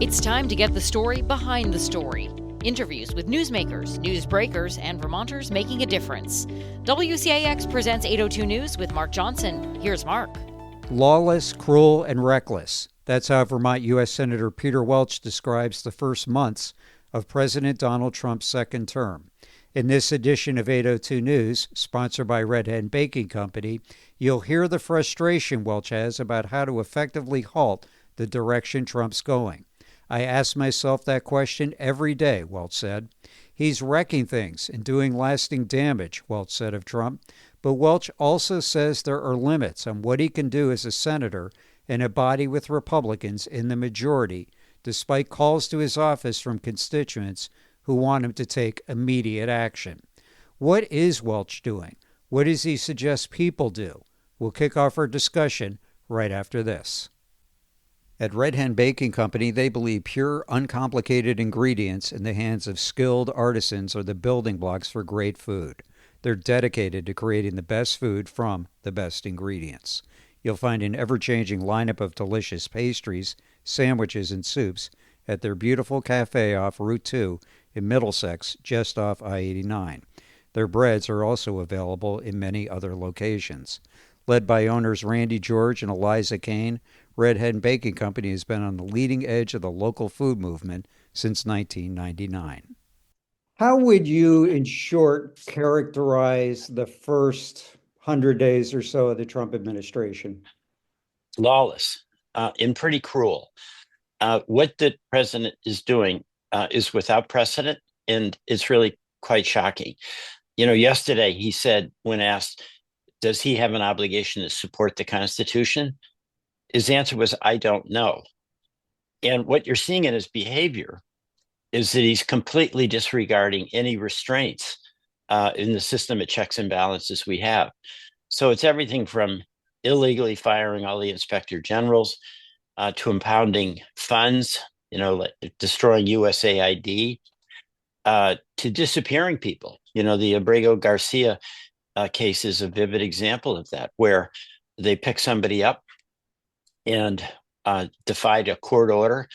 It's time to get the story behind the story. Interviews with newsmakers, news breakers, and Vermonters making a difference. WCAX presents 802 News with Mark Johnson. Here's Mark. Lawless, cruel, and reckless. That's how Vermont U.S. Senator Peter Welch describes the first months of President Donald Trump's second term. In this edition of 802 News, sponsored by Red Hen Baking Company, you'll hear the frustration Welch has about how to effectively halt the direction Trump's going. I ask myself that question every day, Welch said. He's wrecking things and doing lasting damage, Welch said of Trump. But Welch also says there are limits on what he can do as a senator in a body with Republicans in the majority, despite calls to his office from constituents who want him to take immediate action. What is Welch doing? What does he suggest people do? We'll kick off our discussion right after this. At Red Hen Baking Company, they believe pure, uncomplicated ingredients in the hands of skilled artisans are the building blocks for great food. They're dedicated to creating the best food from the best ingredients. You'll find an ever-changing lineup of delicious pastries, sandwiches, and soups at their beautiful cafe off Route 2 in Middlesex, just off I-89. Their breads are also available in many other locations. Led by owners Randy George and Eliza Kane, Red Hen Baking Company has been on the leading edge of the local food movement since 1999. How would you, in short, characterize the first 100 days or so of the Trump administration? Lawless and pretty cruel. What the president is doing is without precedent, and it's really quite shocking. Yesterday he said, when asked, does he have an obligation to support the Constitution? His answer was, I don't know. And what you're seeing in his behavior is that he's completely disregarding any restraints in the system of checks and balances we have. So it's everything from illegally firing all the inspector generals to impounding funds, destroying USAID, to disappearing people. The Abrego Garcia case is a vivid example of that, where they pick somebody up and defied a court order,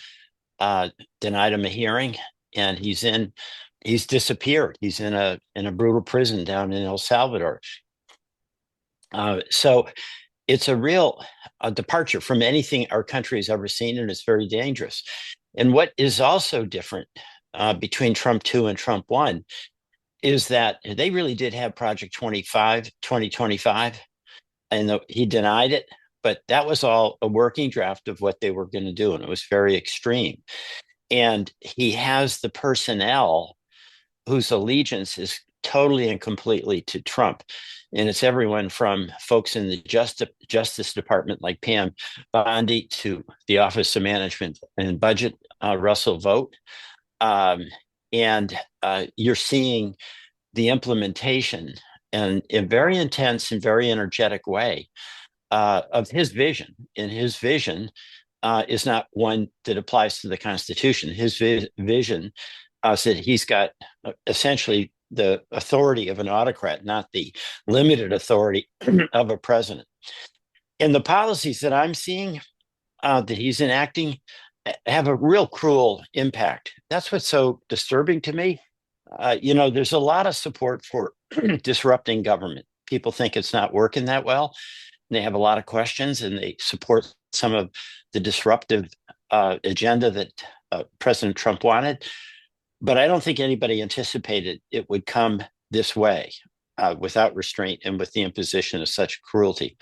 denied him a hearing, and he's disappeared. He's in a brutal prison down in El Salvador. So it's a real departure from anything our country has ever seen, and it's very dangerous. And what is also different between Trump 2 and Trump 1 is that they really did have Project 2025, and he denied it. But that was all a working draft of what they were going to do, and it was very extreme. And he has the personnel whose allegiance is totally and completely to Trump. And it's everyone from folks in the Justice Department like Pam Bondi to the Office of Management and Budget, Russell Vogt. And you're seeing the implementation in a very intense and very energetic way of his vision. And his vision is not one that applies to the Constitution. His vision said he's got essentially the authority of an autocrat, not the limited authority of a president. And the policies that I'm seeing that he's enacting have a real cruel impact. That's what's so disturbing to me. There's a lot of support for disrupting government. People think it's not working that well. They have a lot of questions, and they support some of the disruptive agenda that President Trump wanted. But I don't think anybody anticipated it would come this way, without restraint and with the imposition of such cruelty.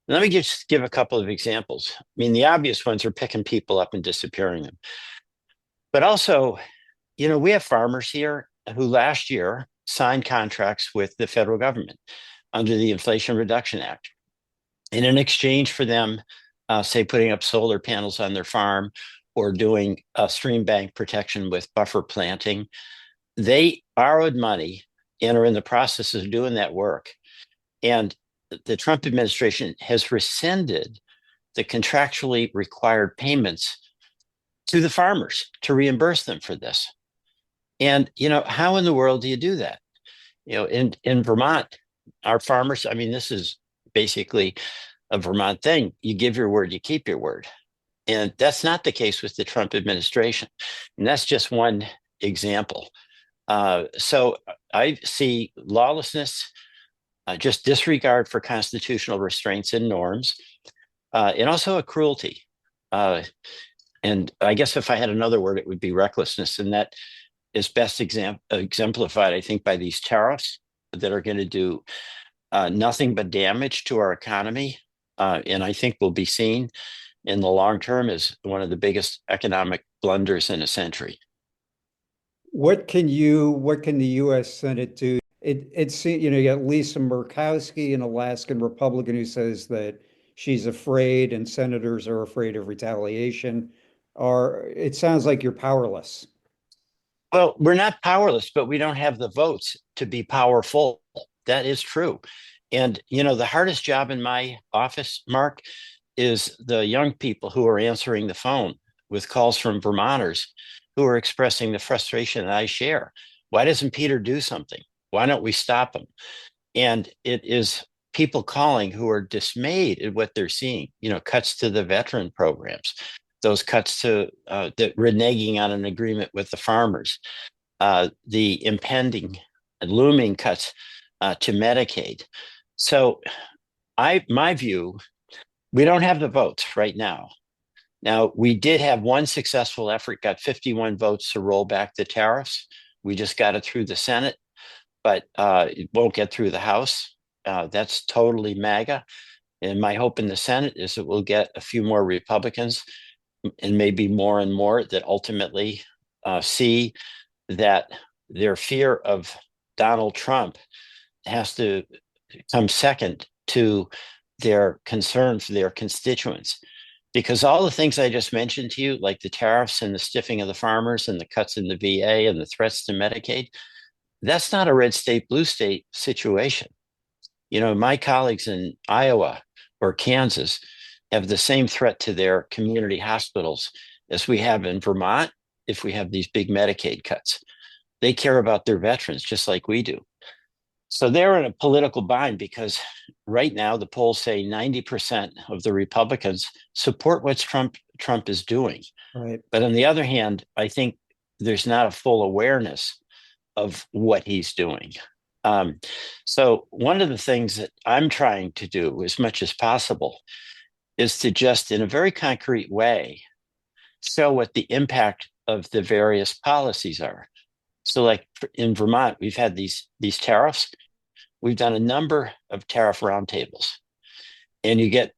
Let me just give a couple of examples. I mean, the obvious ones are picking people up and disappearing them. But also, we have farmers here who last year signed contracts with the federal government under the Inflation Reduction Act. And in exchange for them, say, putting up solar panels on their farm or doing stream bank protection with buffer planting, they borrowed money and are in the process of doing that work. And the Trump administration has rescinded the contractually required payments to the farmers to reimburse them for this. And, how in the world do you do that? In Vermont, our farmers, this is basically a Vermont thing. You give your word, you keep your word. And that's not the case with the Trump administration. And that's just one example. So I see lawlessness, just disregard for constitutional restraints and norms, and also a cruelty. And I guess if I had another word, it would be recklessness. And that is best exemplified, I think, by these tariffs that are going to do nothing but damage to our economy. And I think will be seen in the long term as one of the biggest economic blunders in a century. What can the U.S. Senate do? It's you got Lisa Murkowski, an Alaskan Republican, who says that she's afraid and senators are afraid of retaliation. It sounds like you're powerless. Well, we're not powerless, but we don't have the votes to be powerful. That is true. And, the hardest job in my office, Mark, is the young people who are answering the phone with calls from Vermonters who are expressing the frustration that I share. Why doesn't Peter do something? Why don't we stop him? And it is people calling who are dismayed at what they're seeing, cuts to the veteran programs, those cuts to that reneging on an agreement with the farmers, the impending and looming cuts to Medicaid. So my view, we don't have the votes right now. Now, we did have one successful effort, got 51 votes to roll back the tariffs. We just got it through the Senate, but it won't get through the House. That's totally MAGA. And my hope in the Senate is that we'll get a few more Republicans and maybe more and more that ultimately see that their fear of Donald Trump has to come second to their concern for their constituents. Because all the things I just mentioned to you, like the tariffs and the stiffing of the farmers and the cuts in the VA and the threats to Medicaid, that's not a red state, blue state situation. My colleagues in Iowa or Kansas have the same threat to their community hospitals as we have in Vermont if we have these big Medicaid cuts. They care about their veterans just like we do. So they're in a political bind because right now the polls say 90% of the Republicans support what Trump is doing. Right. But on the other hand, I think there's not a full awareness of what he's doing. So one of the things that I'm trying to do as much as possible is to just in a very concrete way show what the impact of the various policies are. So like in Vermont, we've had these tariffs. We've done a number of tariff roundtables, and you get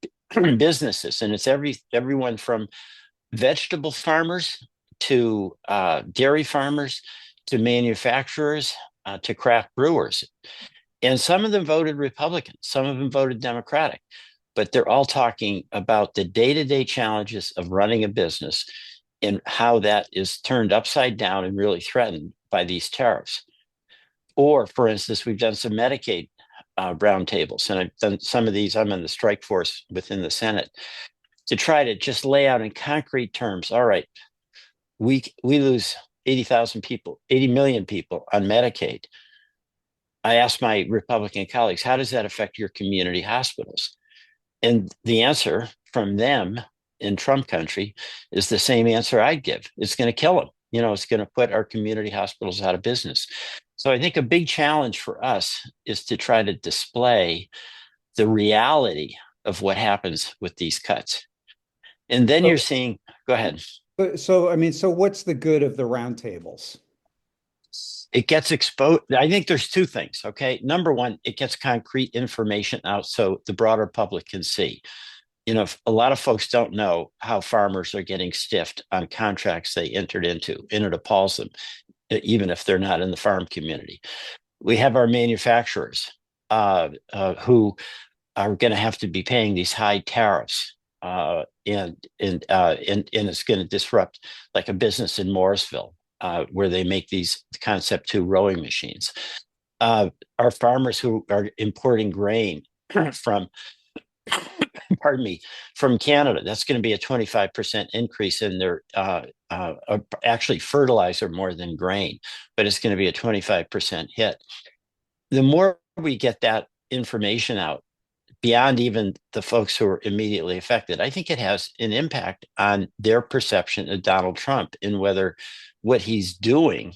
businesses, and it's everyone from vegetable farmers to dairy farmers to manufacturers to craft brewers. And some of them voted Republican, some of them voted Democratic, but they're all talking about the day-to-day challenges of running a business and how that is turned upside down and really threatened by these tariffs. Or, for instance, we've done some Medicaid roundtables, and I've done some of these. I'm in the strike force within the Senate to try to just lay out in concrete terms. All right, we lose 80,000 people, 80 million people on Medicaid. I asked my Republican colleagues, how does that affect your community hospitals? And the answer from them in Trump country is the same answer I'd give. It's going to kill them. It's going to put our community hospitals out of business. So I think a big challenge for us is to try to display the reality of what happens with these cuts. And then you're seeing, go ahead. So what's the good of the roundtables? It gets exposed. I think there's two things. Okay. Number one, it gets concrete information out so the broader public can see. A lot of folks don't know how farmers are getting stiffed on contracts they entered into, and it appalls them, even if they're not in the farm community. We have our manufacturers who are going to have to be paying these high tariffs, and it's going to disrupt like a business in Morrisville where they make these Concept 2 rowing machines. Our farmers who are importing grain from pardon me, from Canada, that's going to be a 25% increase in their actually fertilizer more than grain, but it's going to be a 25% hit. The more we get that information out beyond even the folks who are immediately affected. I think it has an impact on their perception of Donald Trump and whether what he's doing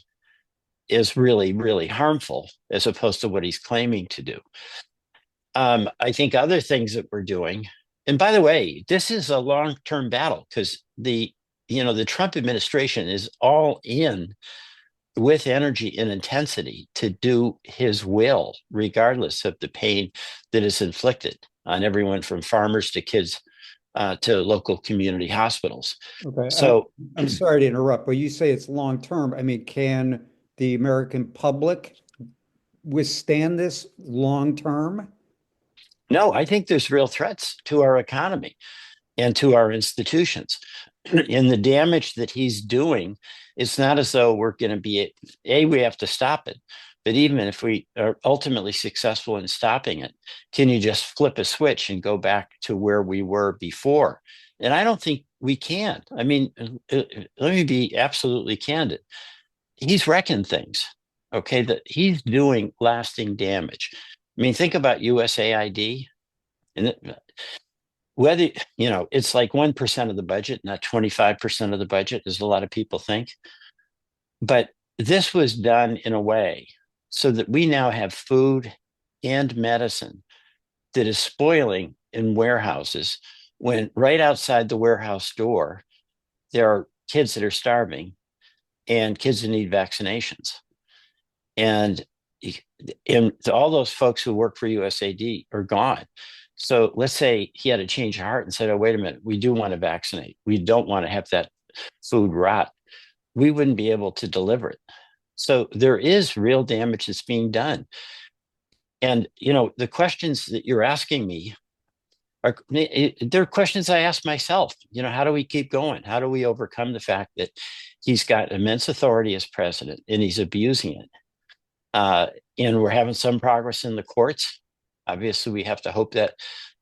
is really, really harmful as opposed to what he's claiming to do. I think other things that we're doing, and by the way, this is a long-term battle because the Trump administration is all in with energy and intensity to do his will, regardless of the pain that is inflicted on everyone from farmers to kids to local community hospitals. Okay. So I'm sorry to interrupt, but you say it's long term. I mean, can the American public withstand this long term? no, I think there's real threats to our economy and to our institutions. And the damage that he's doing, it's not as though we're going to be, we have to stop it. But even if we are ultimately successful in stopping it, can you just flip a switch and go back to where we were before? And I don't think we can. I mean, let me be absolutely candid. He's wrecking things, okay, that he's doing lasting damage. I mean, think about USAID. And whether, it's like 1% of the budget, not 25% of the budget, as a lot of people think. But this was done in a way so that we now have food and medicine that is spoiling in warehouses when right outside the warehouse door, there are kids that are starving and kids that need vaccinations. And all those folks who work for USAID are gone. So let's say he had a change of heart and said, oh, wait a minute, we do want to vaccinate. We don't want to have that food rot. We wouldn't be able to deliver it. So there is real damage that's being done. And, the questions that you're asking me they're questions I ask myself. How do we keep going? How do we overcome the fact that he's got immense authority as president and he's abusing it? And we're having some progress in the courts. Obviously, we have to hope that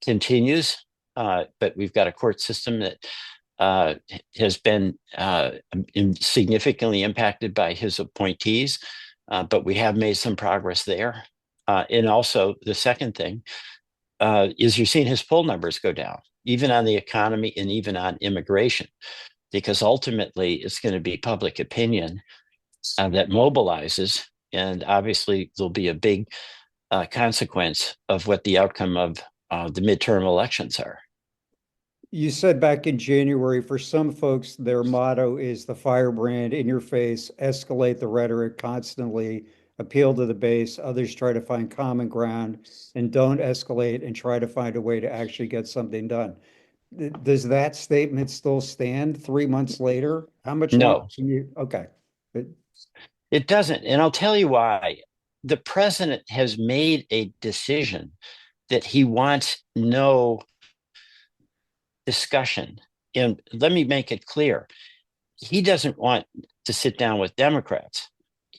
continues. But we've got a court system that has been significantly impacted by his appointees. But we have made some progress there. And also, the second thing is you're seeing his poll numbers go down, even on the economy and even on immigration, because ultimately it's going to be public opinion that mobilizes. And obviously, there'll be a big consequence of what the outcome of the midterm elections are. You said back in January, for some folks, their motto is the firebrand in your face, escalate the rhetoric constantly, appeal to the base. Others try to find common ground and don't escalate and try to find a way to actually get something done. Does that statement still stand 3 months later? How much longer No, can you? Okay. it doesn't. And I'll tell you why. The president has made a decision that he wants no discussion. And let me make it clear. He doesn't want to sit down with Democrats.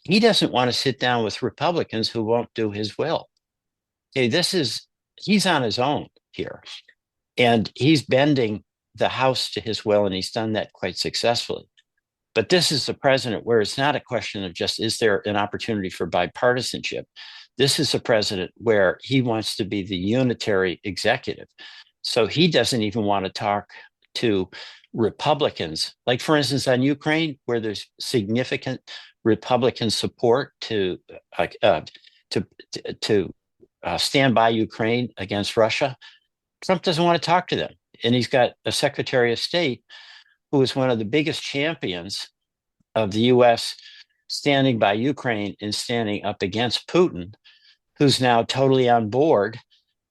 He doesn't want to sit down with Republicans who won't do his will. Okay, he's on his own here. And he's bending the House to his will, and he's done that quite successfully. But this is the president where it's not a question of just, is there an opportunity for bipartisanship? This is a president where he wants to be the unitary executive. So he doesn't even want to talk to Republicans, like, for instance, on Ukraine, where there's significant Republican support to stand by Ukraine against Russia. Trump doesn't want to talk to them. And he's got a Secretary of State who is one of the biggest champions of the U.S. standing by Ukraine and standing up against Putin, who's now totally on board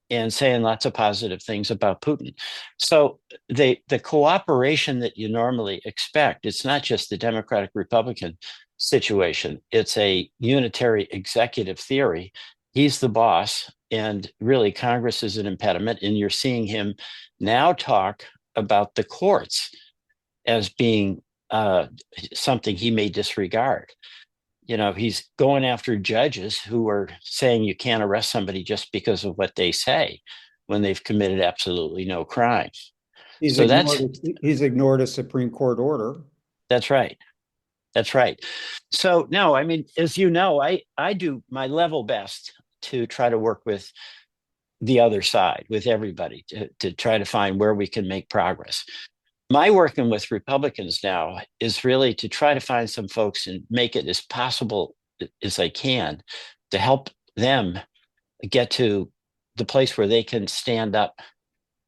and saying lots of positive things about Putin. So the cooperation that you normally expect, it's not just the Democratic-Republican situation. It's a unitary executive theory. He's the boss, and really Congress is an impediment. And you're seeing him now talk about the courts as being something he may disregard. He's going after judges who are saying you can't arrest somebody just because of what they say when they've committed absolutely no crime. He's ignored a Supreme Court order. That's right. That's right. So, no, I mean, as you know, I do my level best to try to work with the other side, with everybody, to try to find where we can make progress. My working with Republicans now is really to try to find some folks and make it as possible as I can to help them get to the place where they can stand up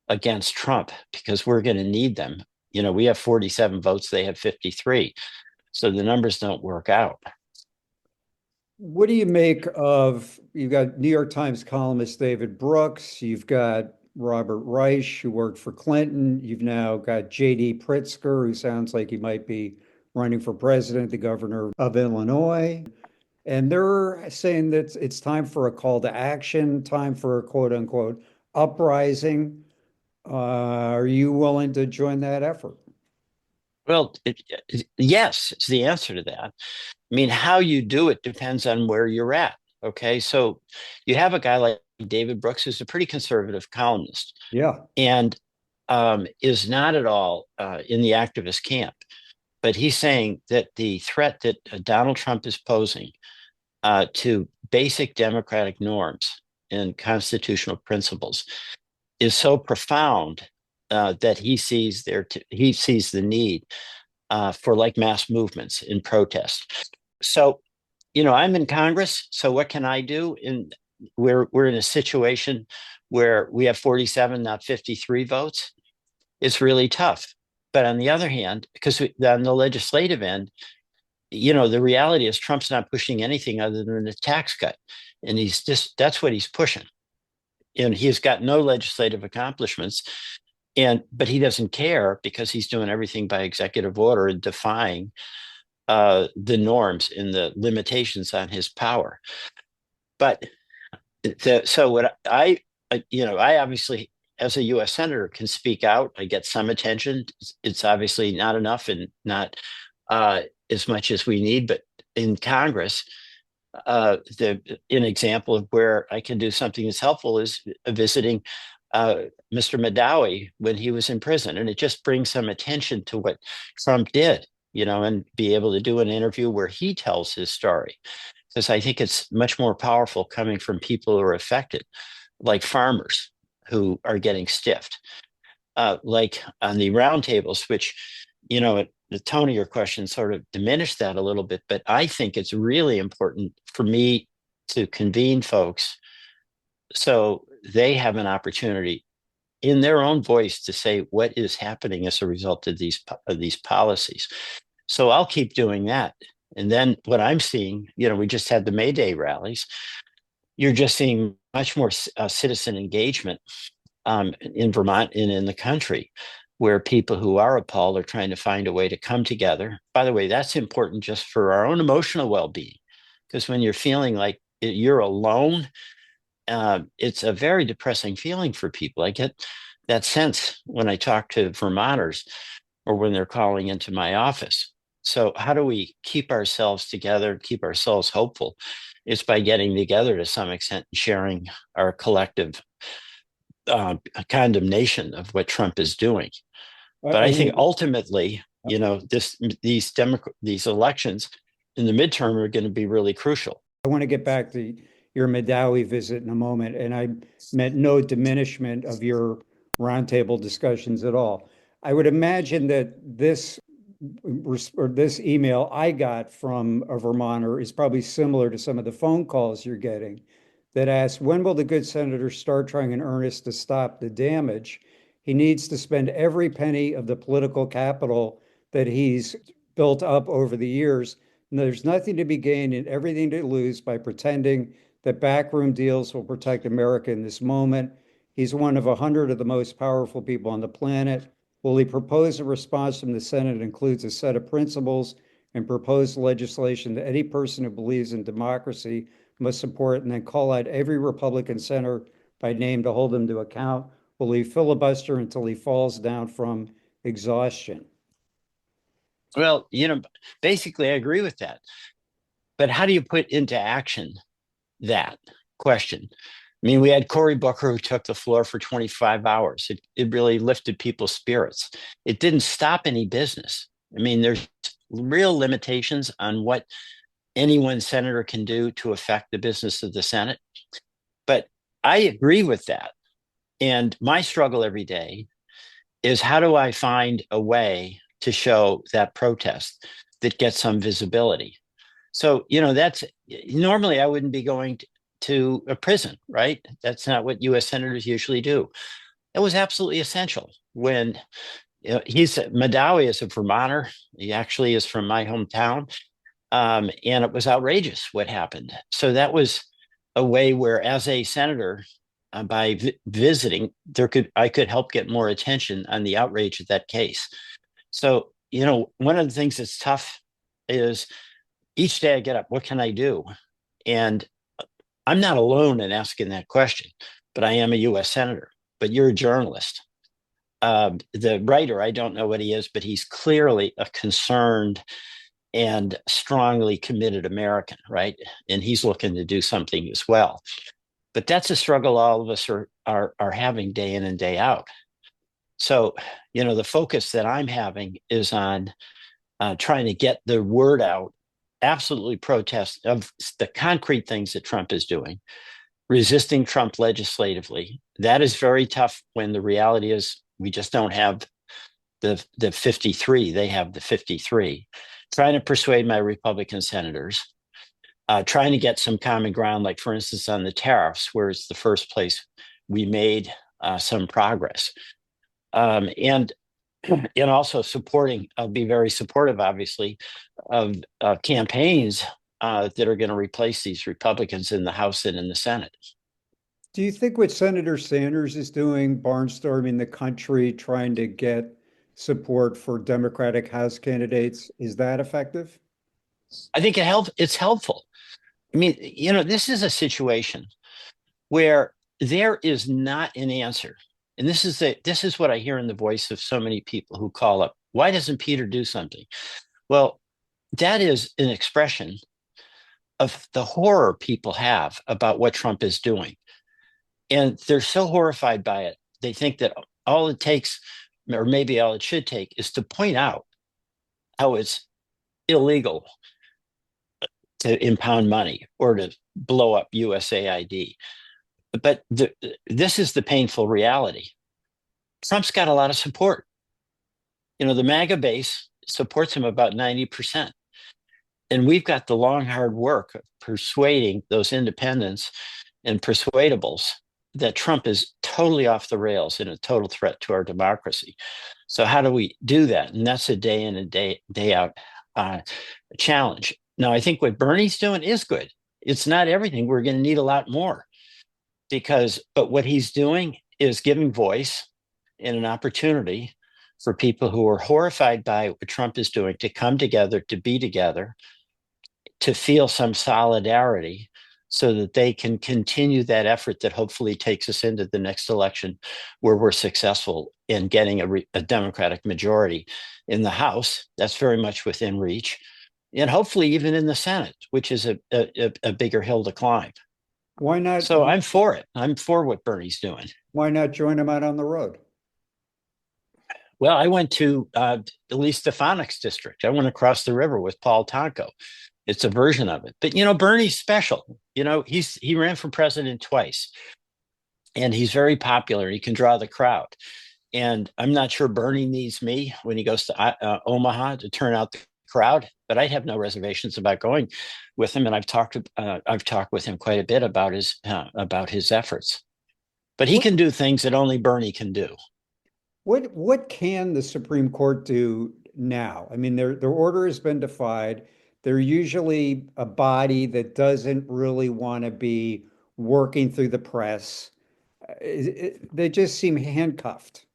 against Trump, because we're going to need them. We have 47 votes, they have 53. So the numbers don't work out. What do you make of, you've got New York Times columnist David Brooks, you've got Robert Reich, who worked for Clinton, you've now got J.D. Pritzker, who sounds like he might be running for president, the governor of Illinois. And they're saying that it's time for a call to action, time for a quote unquote uprising. Are you willing to join that effort? Well, yes, it's the answer to that. I mean, how you do it depends on where you're at. Okay. So you have a guy like David Brooks, who's a pretty conservative columnist, Yeah. and is not at all in the activist camp. But he's saying that the threat that Donald Trump is posing to basic democratic norms and constitutional principles is so profound that he sees the need for like mass movements in protest. So, I'm in Congress. So what can I do? We're in a situation where we have 47, not 53 votes. It's really tough. But on the other hand, because on the legislative end, the reality is Trump's not pushing anything other than a tax cut. And that's what he's pushing. And he's got no legislative accomplishments. But he doesn't care, because he's doing everything by executive order and defying the norms and the limitations on his power. But so what I obviously, as a U.S. senator, can speak out. I get some attention. It's obviously not enough and not as much as we need. But in Congress, an example of where I can do something that's helpful is visiting Mr. Madawi when he was in prison. And it just brings some attention to what Trump did, and be able to do an interview where he tells his story. Because I think it's much more powerful coming from people who are affected, like farmers who are getting stiffed, like on the roundtables, which, the tone of your question sort of diminished that a little bit. But I think it's really important for me to convene folks so they have an opportunity in their own voice to say what is happening as a result of these policies. So I'll keep doing that. And then what I'm seeing, we just had the May Day rallies. You're just seeing much more citizen engagement in Vermont and in the country, where people who are appalled are trying to find a way to come together. By the way, that's important just for our own emotional well-being, because when you're feeling like you're alone, it's a very depressing feeling for people. I get that sense when I talk to Vermonters or when they're calling into my office. So how do we keep ourselves together, keep ourselves hopeful? It's by getting together to some extent and sharing our collective condemnation of what Trump is doing. But I think ultimately, these elections in the midterm are going to be really crucial. I want to get back to your Madawi visit in a moment, and I meant no diminishment of your roundtable discussions at all. I would imagine that this email I got from a Vermonter is probably similar to some of the phone calls you're getting that ask, when will the good senator start trying in earnest to stop the damage? He needs to spend every penny of the political capital that he's built up over the years. And there's nothing to be gained and everything to lose by pretending that backroom deals will protect America in this moment. He's one of 100 of the most powerful people on the planet. Will he propose a response from the Senate that includes a set of principles and proposed legislation that any person who believes in democracy must support, and then call out every Republican senator by name to hold them to account? Will he filibuster until he falls down from exhaustion? Well, basically I agree with that. But how do you put into action that question? I mean, we had Cory Booker, who took the floor for 25 hours. It really lifted people's spirits. It didn't stop any business. I mean, there's real limitations on what any one senator can do to affect the business of the Senate. But I agree with that. And my struggle every day is how do I find a way to show that protest that gets some visibility? So, that's normally I wouldn't be going to a prison, right? That's not what US senators usually do. It was absolutely essential when Madawi is a Vermonter. He actually is from my hometown. And it was outrageous what happened. So that was a way where, as a senator, by visiting, I could help get more attention on the outrage of that case. So, one of the things that's tough is each day I get up, what can I do? And I'm not alone in asking that question, but I am a US senator, but you're a journalist. The writer, I don't know what he is, but he's clearly a concerned and strongly committed American, right? And he's looking to do something as well. But that's a struggle all of us are having day in and day out. So, the focus that I'm having is on trying to get the word out, absolutely protest of the concrete things that Trump is doing, resisting Trump legislatively. That is very tough when the reality is we just don't have the 53. They have the 53. Trying to persuade my Republican senators, trying to get some common ground, like, for instance, on the tariffs, where it's the first place we made some progress. And also supporting, I'll be very supportive, obviously, of campaigns that are going to replace these Republicans in the House and in the Senate. Do you think what Senator Sanders is doing, barnstorming the country, trying to get support for Democratic House candidates, is that effective? I think it's helpful. I mean, this is a situation where there is not an answer. And this is what I hear in the voice of so many people who call up. Why doesn't Peter do something? Well, that is an expression of the horror people have about what Trump is doing. And they're so horrified by it. They think that all it takes, or maybe all it should take, is to point out how it's illegal to impound money or to blow up USAID. But this is the painful reality. Trump's got a lot of support. The MAGA base supports him about 90%. And we've got the long, hard work of persuading those independents and persuadables that Trump is totally off the rails and a total threat to our democracy. So how do we do that? And that's a day in and day out challenge. Now, I think what Bernie's doing is good. It's not everything. We're going to need a lot more but what he's doing is giving voice and an opportunity for people who are horrified by what Trump is doing to come together, to be together, to feel some solidarity so that they can continue that effort that hopefully takes us into the next election where we're successful in getting a Democratic majority in the House. That's very much within reach. And hopefully even in the Senate, which is a bigger hill to climb. Why not? So I'm for it. I'm for what Bernie's doing. Why not join him out on the road? Well, I went to Lee Stefanik's district. I went across the river with Paul Tonko. It's a version of it. But, Bernie's special. He ran for president twice. And he's very popular. He can draw the crowd. And I'm not sure Bernie needs me when he goes to Omaha to turn out the crowd, but I have no reservations about going with him. And I've talked with him quite a bit about his efforts. But he can do things that only Bernie can do. What can the Supreme Court do now? I mean, their order has been defied. They're usually a body that doesn't really want to be working through the press. They just seem handcuffed.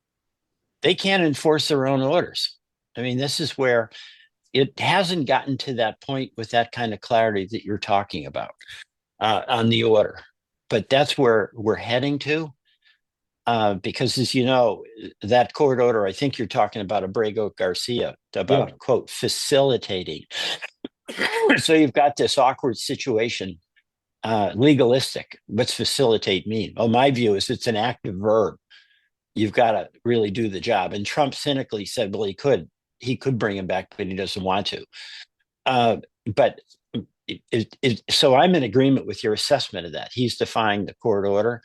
They can't enforce their own orders. I mean, this is where it hasn't gotten to that point with that kind of clarity that you're talking about on the order. But that's where we're heading to. Because, as you know, that court order, I think you're talking about Abrego Garcia, about, quote, facilitating. So you've got this awkward situation, legalistic. What's facilitate mean? Well, my view is it's an active verb. You've got to really do the job. And Trump cynically said, well, he could bring him back, but he doesn't want to. But so I'm in agreement with your assessment of that. He's defying the court order,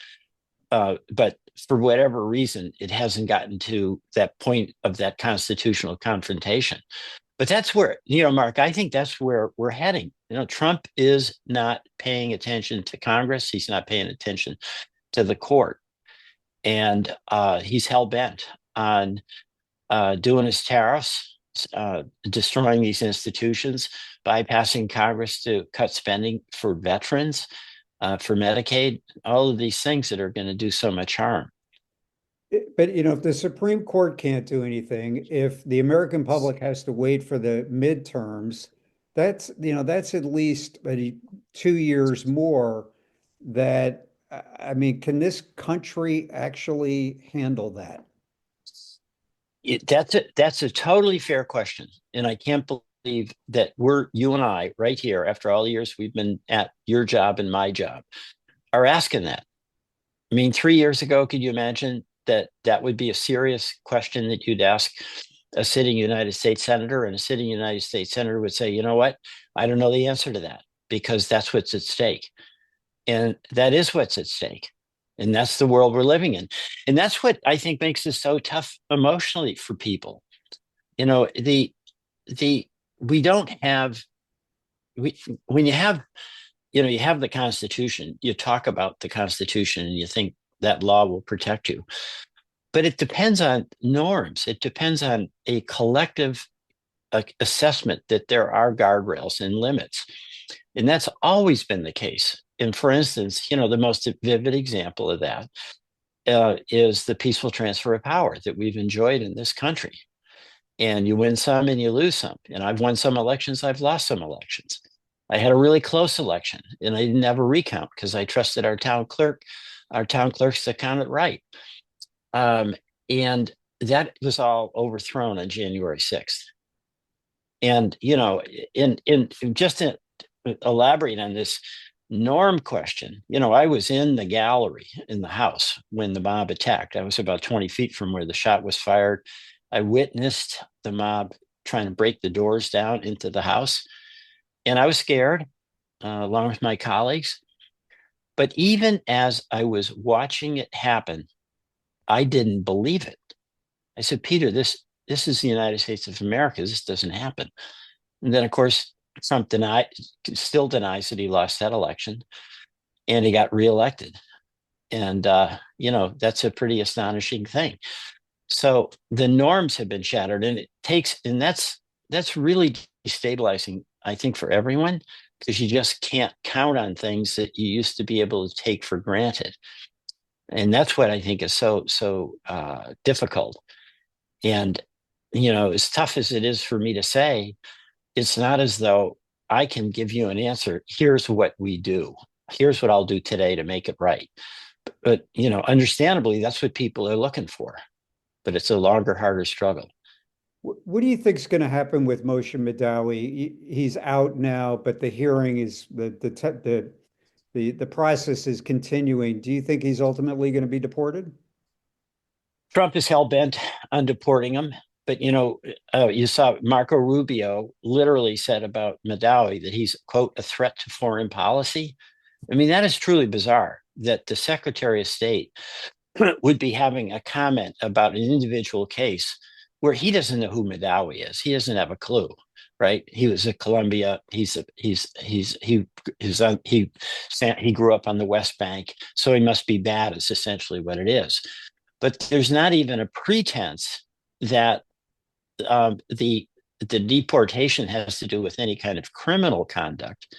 but for whatever reason, it hasn't gotten to that point of that constitutional confrontation. But that's where, Mark, I think that's where we're heading. Trump is not paying attention to Congress. He's not paying attention to the court. And he's hell bent on doing his tariffs, destroying these institutions, bypassing Congress to cut spending for veterans, for Medicaid, all of these things that are going to do so much harm. But, if the Supreme Court can't do anything, if the American public has to wait for the midterms, that's at least 2 years more that, I mean, can this country actually handle that? That's a totally fair question. And I can't believe that you and I right here, after all the years we've been at your job and my job, are asking that. I mean, 3 years ago, could you imagine that would be a serious question that you'd ask a sitting United States senator, and a sitting United States senator would say, you know what, I don't know the answer to that, because that's what's at stake. And that is what's at stake. And that's the world we're living in. And that's what I think makes this so tough emotionally for people. When you have, you have the Constitution, you talk about the Constitution and you think that law will protect you. But it depends on norms. It depends on a collective assessment that there are guardrails and limits. And that's always been the case. And for instance, the most vivid example of that is the peaceful transfer of power that we've enjoyed in this country. And you win some and you lose some. And I've won some elections, I've lost some elections. I had a really close election and I didn't have a recount because I trusted our town clerks to count it right. And that was all overthrown on January 6th. And, in just to elaborate on this norm question, I was in the gallery in the House when the mob attacked. I was about 20 feet from where the shot was fired. I witnessed the mob trying to break the doors down into the House. And I was scared, along with my colleagues. But even as I was watching it happen, I didn't believe it. I said, Peter, this is the United States of America. This doesn't happen. And then, of course, Trump still denies that he lost that election, and he got reelected. And, that's a pretty astonishing thing. So the norms have been shattered, and that's really destabilizing, I think, for everyone, because you just can't count on things that you used to be able to take for granted. And that's what I think is so difficult. And, as tough as it is for me to say, it's not as though I can give you an answer. Here's what we do. Here's what I'll do today to make it right. But, understandably, that's what people are looking for. But it's a longer, harder struggle. What do you think is going to happen with Moshe Madawi? He's out now, but the hearing is the process is continuing. Do you think he's ultimately going to be deported? Trump is hell bent on deporting him. But, you saw Marco Rubio literally said about Madawi that he's, quote, a threat to foreign policy. I mean, that is truly bizarre that the Secretary of State would be having a comment about an individual case where he doesn't know who Madawi is. He doesn't have a clue, right? He was at Columbia. He grew up on the West Bank, so he must be bad. Is essentially what it is. But there's not even a pretense that the deportation has to do with any kind of criminal conduct.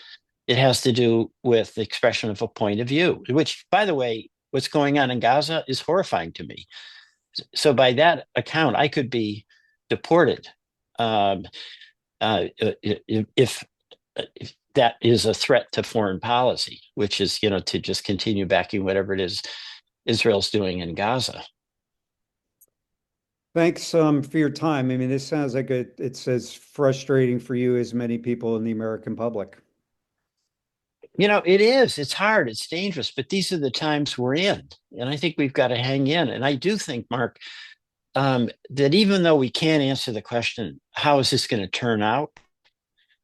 It has to do with the expression of a point of view, which, by the way, what's going on in Gaza is horrifying to me. So by that account, I could be deported if that is a threat to foreign policy, which is, to just continue backing whatever it is Israel's doing in Gaza. Thanks for your time. I mean, this sounds like it's as frustrating for you as many people in the American public. It is. It's hard. It's dangerous. But these are the times we're in. And I think we've got to hang in. And I do think, Mark, that even though we can't answer the question, how is this going to turn out?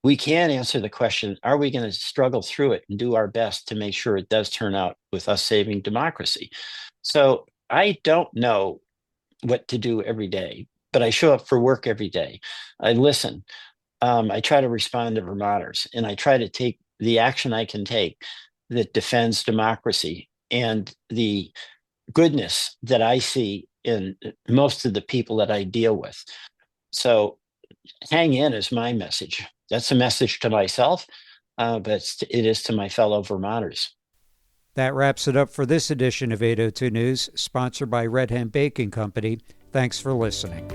we can answer the question, are we going to struggle through it and do our best to make sure it does turn out with us saving democracy? So I don't know what to do every day, but I show up for work every day. I listen. I try to respond to Vermonters, and I try to take the action I can take that defends democracy and the goodness that I see in most of the people that I deal with. So hang in is my message. That's a message to myself, but it is to my fellow Vermonters. That wraps it up for this edition of 802 News, sponsored by Red Hen Baking Company. Thanks for listening.